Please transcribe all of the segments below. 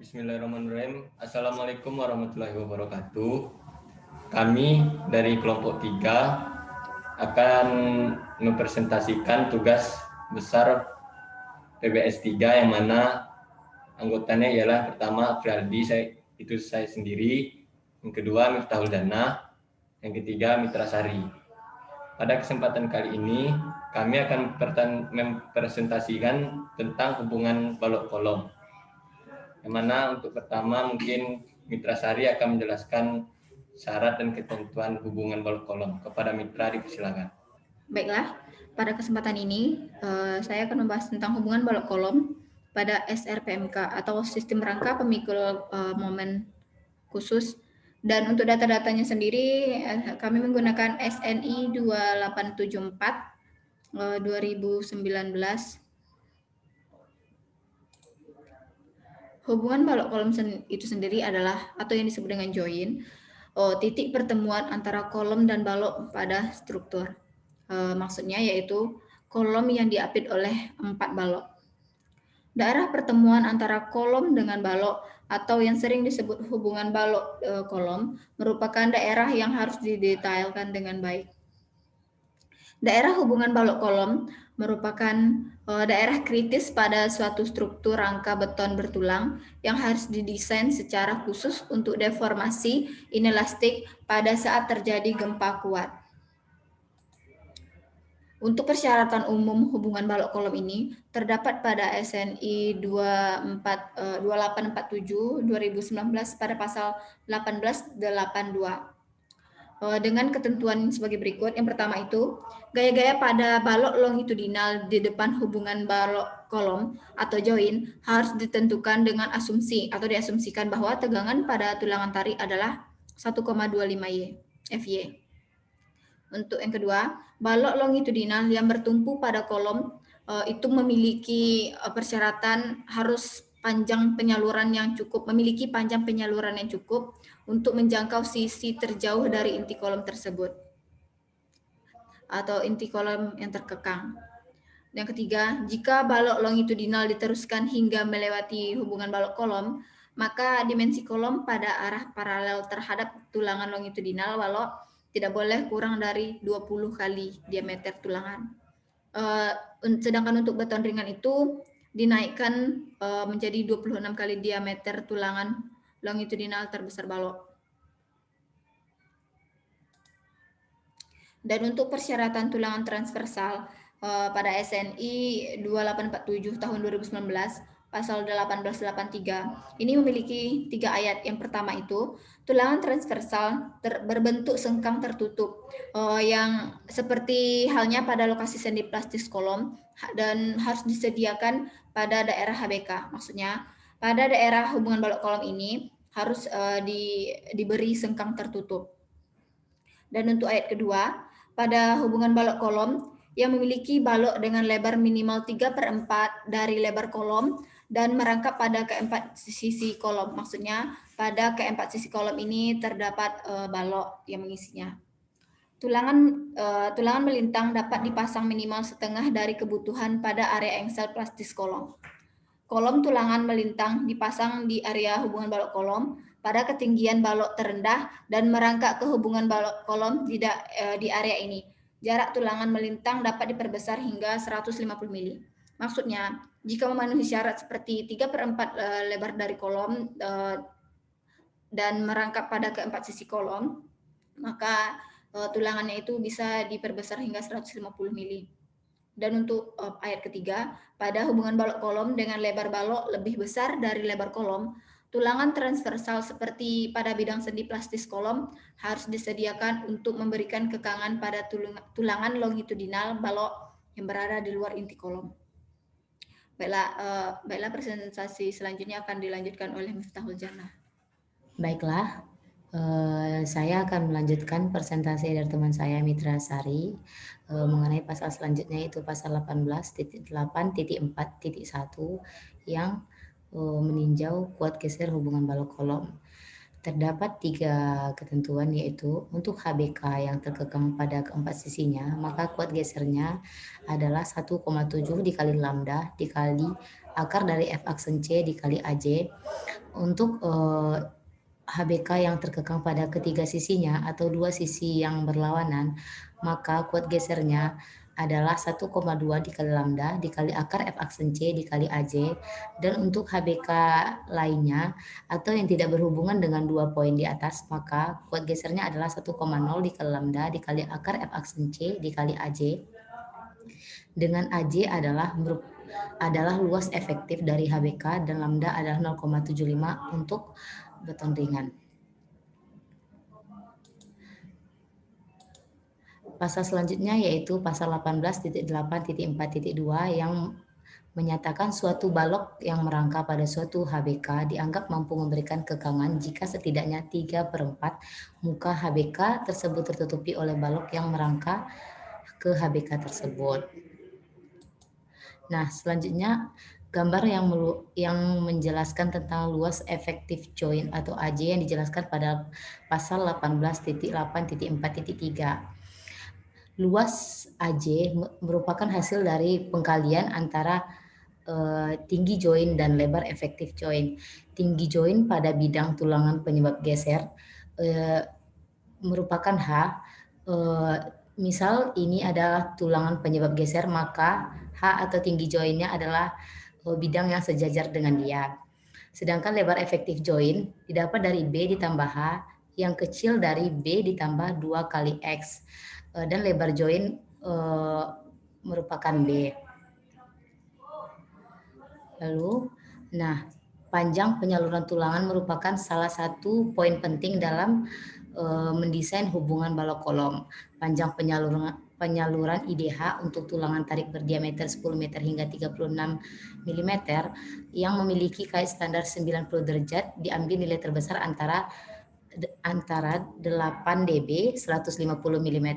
Bismillahirrahmanirrahim. Assalamualaikum warahmatullahi wabarakatuh. Kami dari kelompok 3 akan mempresentasikan tugas besar PBS 3 yang mana anggotanya ialah pertama Afrialdi, saya sendiri, yang kedua Miftahul Dana, yang ketiga Mitra Sari. Pada kesempatan kali ini kami akan mempresentasikan tentang hubungan balok kolom. Yang mana untuk pertama mungkin Mitra Sari akan menjelaskan syarat dan ketentuan hubungan balok kolom. Kepada Mitra dipersilakan. Baiklah, pada kesempatan ini saya akan membahas tentang hubungan balok kolom pada SRPMK atau Sistem Rangka Pemikul Momen Khusus. Dan untuk data-datanya sendiri kami menggunakan SNI 2874 2019. Hubungan balok kolom itu sendiri adalah atau yang disebut dengan join, titik pertemuan antara kolom dan balok pada struktur. Maksudnya yaitu kolom yang diapit oleh 4 balok. Daerah pertemuan antara kolom dengan balok atau yang sering disebut hubungan balok kolom merupakan daerah yang harus didetailkan dengan baik. Daerah hubungan balok kolom merupakan daerah kritis pada suatu struktur rangka beton bertulang yang harus didesain secara khusus untuk deformasi inelastik pada saat terjadi gempa kuat. Untuk persyaratan umum hubungan balok kolom ini terdapat pada SNI 2847 2019 pada pasal 1882. Dengan ketentuan sebagai berikut. Yang pertama itu, gaya-gaya pada balok longitudinal di depan hubungan balok kolom atau join harus ditentukan dengan asumsi atau diasumsikan bahwa tegangan pada tulangan tarik adalah 1,25 Fy. Untuk yang kedua, balok longitudinal yang bertumpu pada kolom itu memiliki persyaratan harus memiliki panjang penyaluran yang cukup untuk menjangkau sisi terjauh dari inti kolom tersebut atau inti kolom yang terkekang. Yang ketiga, jika balok longitudinal diteruskan hingga melewati hubungan balok kolom, maka dimensi kolom pada arah paralel terhadap tulangan longitudinal balok tidak boleh kurang dari 20 kali diameter tulangan. Sedangkan untuk beton ringan itu dinaikkan menjadi 26 kali diameter tulangan longitudinal terbesar balok. Dan untuk persyaratan tulangan transversal pada SNI 2847 tahun 2019 pasal 1883 ini memiliki 3 ayat. Yang pertama itu tulangan transversal berbentuk sengkang tertutup yang seperti halnya pada lokasi sendi plastis kolom dan harus disediakan pada daerah HBK. Maksudnya pada daerah hubungan balok kolom ini harus diberi sengkang tertutup. Dan untuk ayat kedua, pada hubungan balok kolom yang memiliki balok dengan lebar minimal 3/4 dari lebar kolom dan merangkap pada keempat sisi kolom. Maksudnya pada keempat sisi kolom ini terdapat balok yang mengisinya. Tulangan melintang dapat dipasang minimal setengah dari kebutuhan pada area engsel plastis kolom. Kolom tulangan melintang dipasang di area hubungan balok kolom pada ketinggian balok terendah dan merangkak ke hubungan balok kolom di area ini. Jarak tulangan melintang dapat diperbesar hingga 150 mili. Maksudnya, jika memenuhi syarat seperti 3/4 lebar dari kolom dan merangkap pada keempat sisi kolom, maka tulangannya itu bisa diperbesar hingga 150 mili. Dan untuk ayat ketiga, pada hubungan balok kolom dengan lebar balok lebih besar dari lebar kolom, tulangan transversal seperti pada bidang sendi plastis kolom harus disediakan untuk memberikan kekangan pada tulangan longitudinal balok yang berada di luar inti kolom. Baiklah, presentasi selanjutnya akan dilanjutkan oleh Miftahul Jannah. Baiklah, saya akan melanjutkan presentasi dari teman saya Mitra Sari mengenai pasal selanjutnya, yaitu pasal 18.8.4.1 yang meninjau kuat geser hubungan balok kolom. Terdapat 3 ketentuan, yaitu untuk HBK yang terkekang pada keempat sisinya, maka kuat gesernya adalah 1,7 dikali lambda dikali akar dari F aksen C dikali AJ. Untuk HBK yang terkekang pada ketiga sisinya atau dua sisi yang berlawanan, maka kuat gesernya adalah 1,2 dikali lambda dikali akar F aksen C dikali AJ. Dan untuk HBK lainnya atau yang tidak berhubungan dengan 2 poin di atas, maka kuat gesernya adalah 1,0 dikali lambda dikali akar F aksen C dikali AJ. Dengan AJ adalah luas efektif dari HBK dan lambda adalah 0,75 untuk beton ringan. Pasal selanjutnya yaitu pasal 18.8.4.2 yang menyatakan suatu balok yang merangka pada suatu HBK dianggap mampu memberikan kekangan jika setidaknya 3/4 muka HBK tersebut tertutupi oleh balok yang merangka ke HBK tersebut. Nah, selanjutnya gambar yang menjelaskan tentang luas efektif join atau AJ yang dijelaskan pada pasal 18.8.4.3. Luas AJ merupakan hasil dari pengkalian antara tinggi join dan lebar efektif join. Tinggi join pada bidang tulangan penyebab geser merupakan H. Misal ini adalah tulangan penyebab geser, maka H atau tinggi joinnya adalah bidang yang sejajar dengan dia. Sedangkan lebar efektif join didapat dari B ditambah H yang kecil dari B ditambah 2 kali X. Dan lebar join merupakan B. Lalu, panjang penyaluran tulangan merupakan salah satu poin penting dalam mendesain hubungan balok kolom. Panjang penyaluran IDH untuk tulangan tarik berdiameter 10 meter hingga 36 mm yang memiliki kait standar 90 derajat diambil nilai terbesar antara 8 dB 150 mm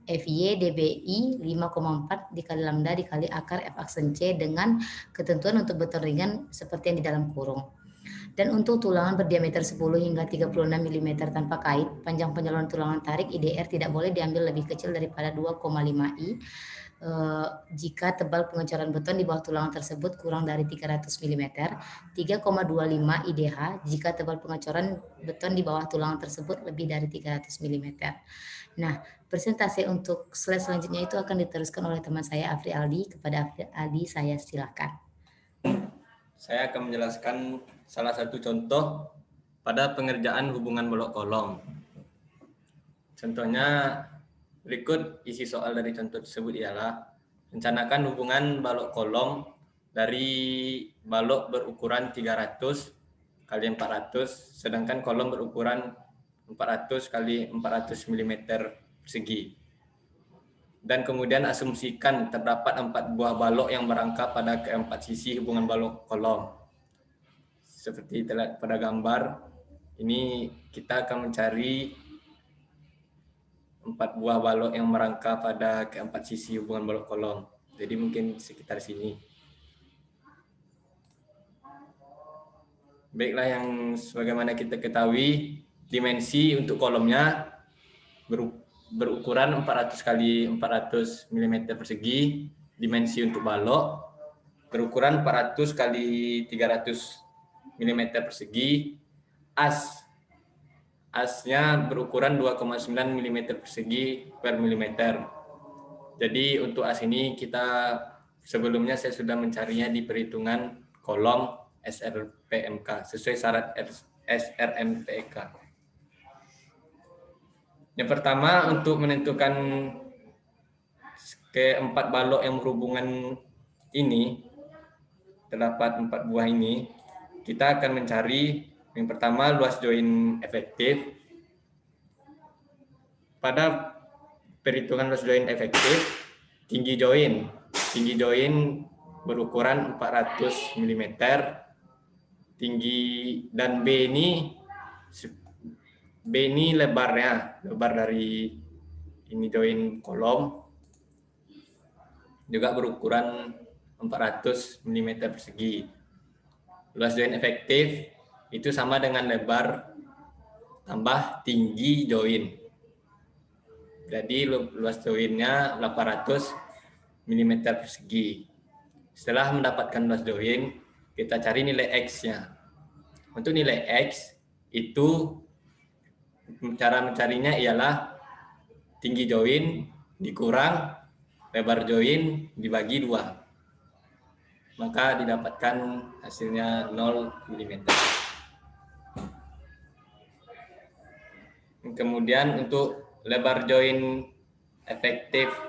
FY dBi 5,4 dikali lambda dikali akar F aksen C dengan ketentuan untuk beton ringan seperti yang di dalam kurung. Dan untuk tulangan berdiameter 10 hingga 36 mm tanpa kait, panjang penyaluran tulangan tarik IDR tidak boleh diambil lebih kecil daripada 2,5 I jika tebal pengecoran beton di bawah tulangan tersebut kurang dari 300 mm, 3,25 IDH jika tebal pengecoran beton di bawah tulangan tersebut lebih dari 300 mm. Nah, presentasi untuk slide selanjutnya itu akan diteruskan oleh teman saya Afri Aldi. Kepada Afri Aldi saya silakan. Saya akan menjelaskan salah satu contoh pada pengerjaan hubungan balok kolom. Contohnya berikut isi soal dari contoh tersebut ialah rencanakan hubungan balok kolom dari balok berukuran 300 kali 400 sedangkan kolom berukuran 400 kali 400 mm persegi. Dan kemudian asumsikan terdapat 4 buah balok yang merangkap pada keempat sisi hubungan balok kolom. Seperti terlihat pada gambar, ini kita akan mencari 4 buah balok yang merangkap pada keempat sisi hubungan balok kolom. Jadi mungkin sekitar sini. Baiklah, yang sebagaimana kita ketahui, dimensi untuk kolomnya berukuran 400 kali 400 mm persegi. Dimensi untuk balok berukuran 400 kali 300 mm persegi. Asnya berukuran 2,9 mm persegi per milimeter. Jadi untuk as ini sebelumnya saya sudah mencarinya di perhitungan kolom SRPMK sesuai syarat SRMPK. Yang pertama, untuk menentukan keempat balok yang berhubungan ini, terdapat 4 buah ini, kita akan mencari yang pertama luas join efektif. Pada perhitungan luas join efektif, tinggi join berukuran 400 mm, tinggi dan B ini lebar dari ini join kolom juga berukuran 400 mm persegi. Luas join efektif itu sama dengan lebar tambah tinggi join. Jadi luas joinnya 800 mm persegi. Setelah mendapatkan luas join, kita cari nilai X-nya. Untuk nilai X, itu cara mencarinya ialah tinggi join dikurang lebar join dibagi 2. Maka didapatkan hasilnya 0 mm. Kemudian untuk lebar join efektifnya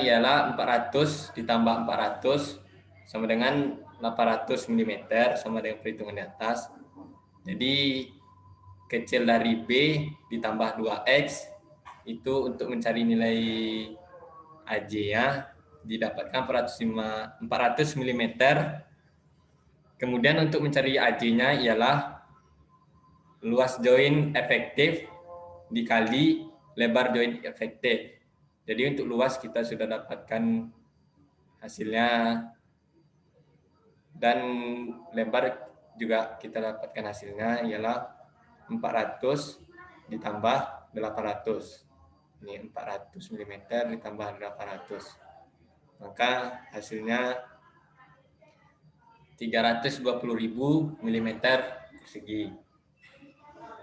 ialah 400 ditambah 400 sama dengan 800 mm sama dengan perhitungan di atas. Jadi kecil dari B ditambah 2X itu untuk mencari nilai AJ-nya didapatkan 400 mm. Kemudian untuk mencari AJ-nya ialah luas join efektif dikali lebar join efektif. Jadi untuk luas kita sudah dapatkan hasilnya, dan lebar juga kita dapatkan hasilnya ialah 400 ditambah 800. Ini 400 mm ditambah 800. Maka hasilnya 320.000 mm persegi.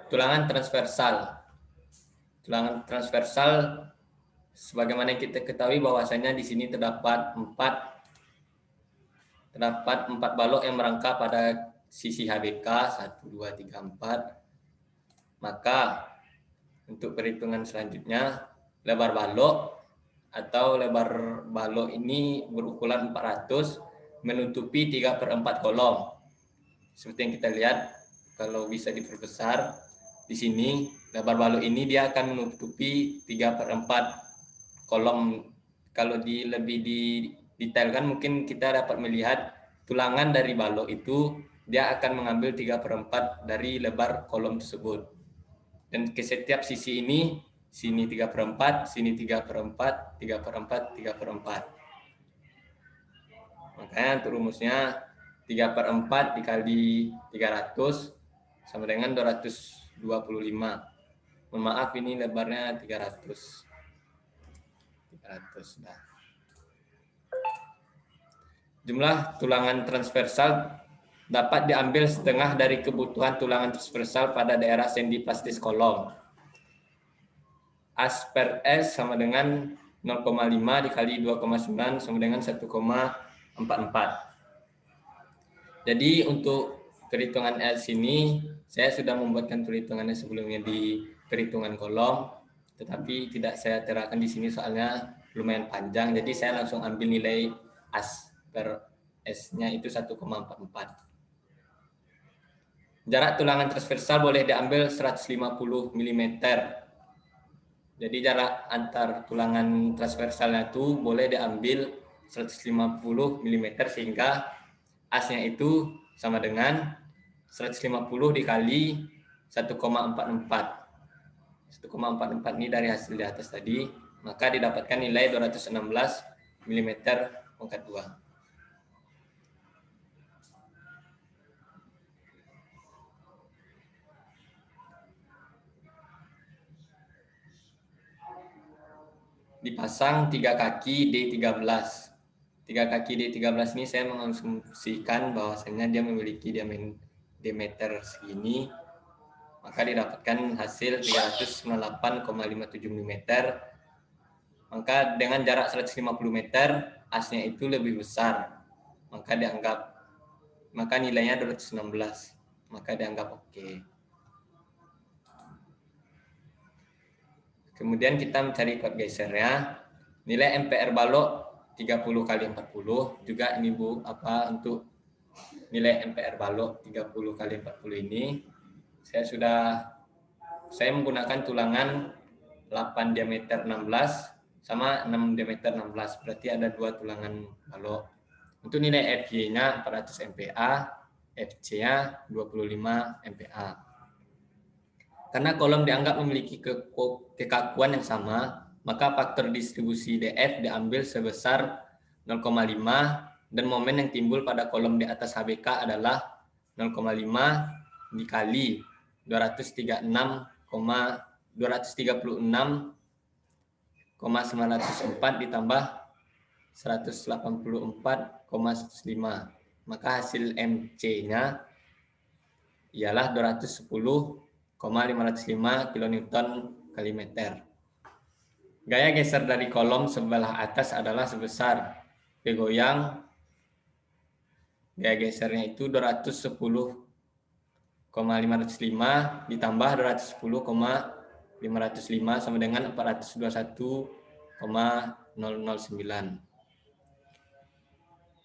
Tulangan transversal. Tulangan transversal sebagaimana kita ketahui bahwasanya di sini terdapat 4 balok yang merangkap pada sisi HBK 1 2 3 4. Maka untuk perhitungan selanjutnya, lebar balok ini berukuran 400 menutupi 3/4 kolom. Seperti yang kita lihat, kalau bisa diperbesar di sini, lebar balok ini dia akan menutupi 3/4 kolom. Kalau lebih didetailkan, mungkin kita dapat melihat tulangan dari balok itu dia akan mengambil 3/4 dari lebar kolom tersebut. Dan ke setiap sisi ini, sini 3/4, sini 3/4, 3/4, 3/4. Makanya untuk rumusnya 3/4 dikali 300 sama dengan 225. Mohon maaf, ini lebarnya 300. Nah. Jumlah tulangan transversal dapat diambil setengah dari kebutuhan tulangan transversal pada daerah sendi plastis kolom. As per S sama dengan 0,5 dikali 2,9 sama dengan 1,44. Jadi untuk perhitungan S ini, saya sudah membuatkan perhitungannya sebelumnya di perhitungan kolom, tetapi tidak saya terangkan di sini soalnya lumayan panjang. Jadi saya langsung ambil nilai as per S-nya itu 1,44. Jarak tulangan transversal boleh diambil 150 mm. Jadi jarak antar tulangan transversalnya itu boleh diambil 150 mm sehingga asnya itu sama dengan 150 dikali 1,44. 1,44 ini dari hasil di atas tadi, maka didapatkan nilai 216 mm pangkat 2. Dipasang 3 kaki D13. 3 kaki D13 ini saya mengasumsikan bahwasanya dia memiliki diameter segini, maka didapatkan hasil 398,57 mm. Maka dengan jarak 150 meter, asnya itu lebih besar, maka nilainya 216, maka dianggap oke. Kemudian kita mencari kuat gesernya. Nilai MPR balok 30 kali 40. Juga ini Bu, untuk nilai MPR balok 30 kali 40 ini saya menggunakan tulangan 8 diameter 16 sama 6 diameter 16. Berarti ada 2 tulangan balok. Untuk nilai FY-nya 400 MPa, FC-nya 25 MPa. Karena kolom dianggap memiliki kekakuan yang sama, maka faktor distribusi DF diambil sebesar 0,5 dan momen yang timbul pada kolom di atas HBK adalah 0,5 dikali 236,904 ditambah 184,105. Maka hasil MC-nya ialah 210,505 kN kali meter. Gaya geser dari kolom sebelah atas adalah sebesar P goyang. Gaya gesernya itu 210,505 ditambah 210,505 sama dengan 421,009.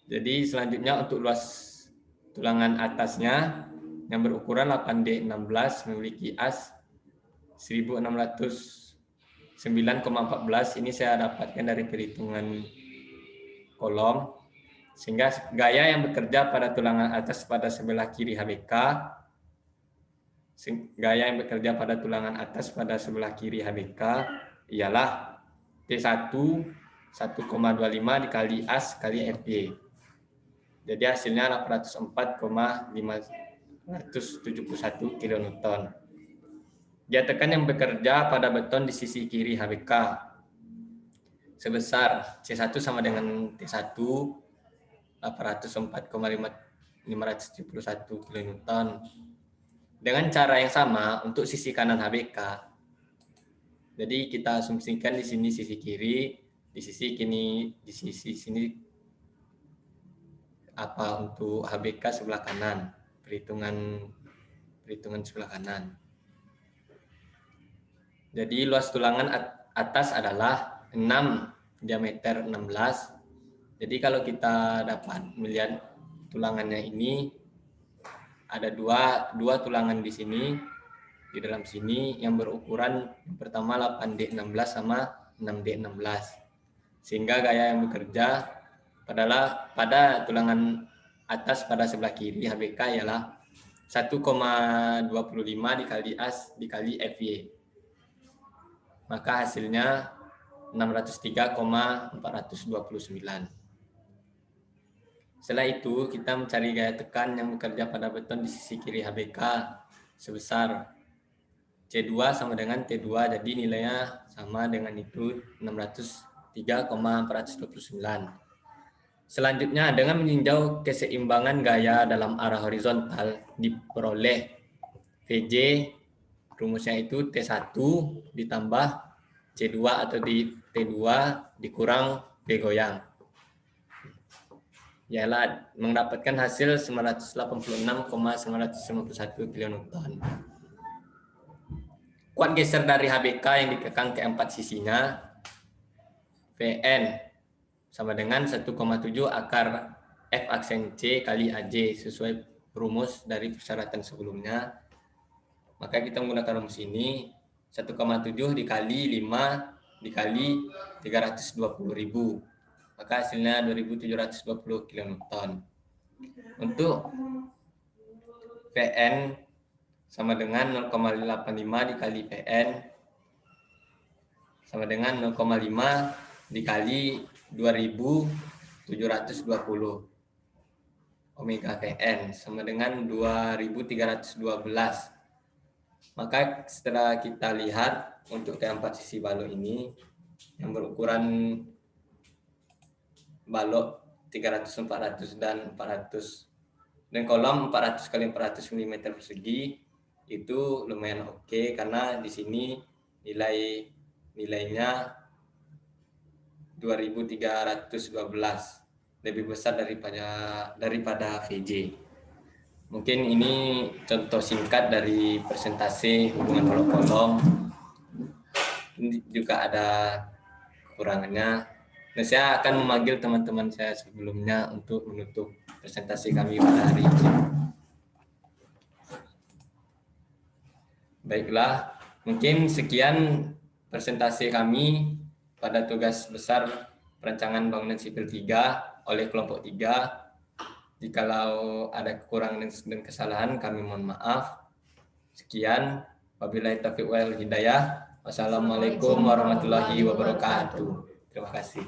Jadi selanjutnya untuk luas tulangan atasnya yang berukuran 8D16 memiliki as 1609,14. Ini saya dapatkan dari perhitungan kolom. Sehingga gaya yang bekerja pada tulangan atas pada sebelah kiri HBK, ialah T1 1,25 dikali as kali FY. Jadi hasilnya 804,571 kN. Gaya tekan yang bekerja pada beton di sisi kiri HBK sebesar C1 sama dengan T1 804,571 kN. Dengan cara yang sama untuk sisi kanan HBK. Jadi kita asumsikan di sini sisi kiri, di sisi sini apa untuk HBK sebelah kanan, perhitungan sebelah kanan. Jadi luas tulangan atas adalah 6 diameter 16. Jadi kalau kita dapat melihat tulangannya ini ada dua tulangan di sini, di dalam sini yang berukuran yang pertama 8D16 sama 6D16. Sehingga gaya yang bekerja pada tulangan atas pada sebelah kiri HBK ialah 1,25 dikali as dikali FY. Maka hasilnya 603,429. Setelah itu kita mencari gaya tekan yang bekerja pada beton di sisi kiri HBK sebesar C2 sama dengan T2, jadi nilainya sama dengan itu 603,429. Selanjutnya dengan meninjau keseimbangan gaya dalam arah horizontal diperoleh VJ, rumusnya itu T1 ditambah C2 atau di T2 dikurang P goyang. Ialah mendapatkan hasil 986,991 kN. Kuat geser dari HBK yang dikekang ke 4 sisinya Vn sama dengan 1,7 akar F aksen C kali AJ sesuai rumus dari persyaratan sebelumnya. Maka kita menggunakan rumus ini 1,7 dikali 5 dikali 320.000. Maka hasilnya 2.720 kN. Untuk Pn sama dengan 0,85 dikali Pn sama dengan 0,5 dikali 2.720. Omega Pn sama dengan 2.312. Maka setelah kita lihat untuk keempat sisi balok ini yang berukuran balok 300, 400 dan 400 dan kolom 400 kali 400 mm persegi itu lumayan oke, karena di sini nilainya 2.312, lebih besar daripada VJ. Mungkin ini contoh singkat dari presentasi hubungan balok kolom. Ini juga ada kekurangannya. Nah, saya akan memanggil teman-teman saya sebelumnya untuk menutup presentasi kami pada hari ini. Baiklah, mungkin sekian presentasi kami pada tugas besar perancangan bangunan sipil 3 oleh kelompok 3. Jikalau ada kekurangan dan kesalahan, kami mohon maaf. Sekian, wabillahi taufiq wal hidayah. Wassalamualaikum warahmatullahi wabarakatuh. Terima kasih.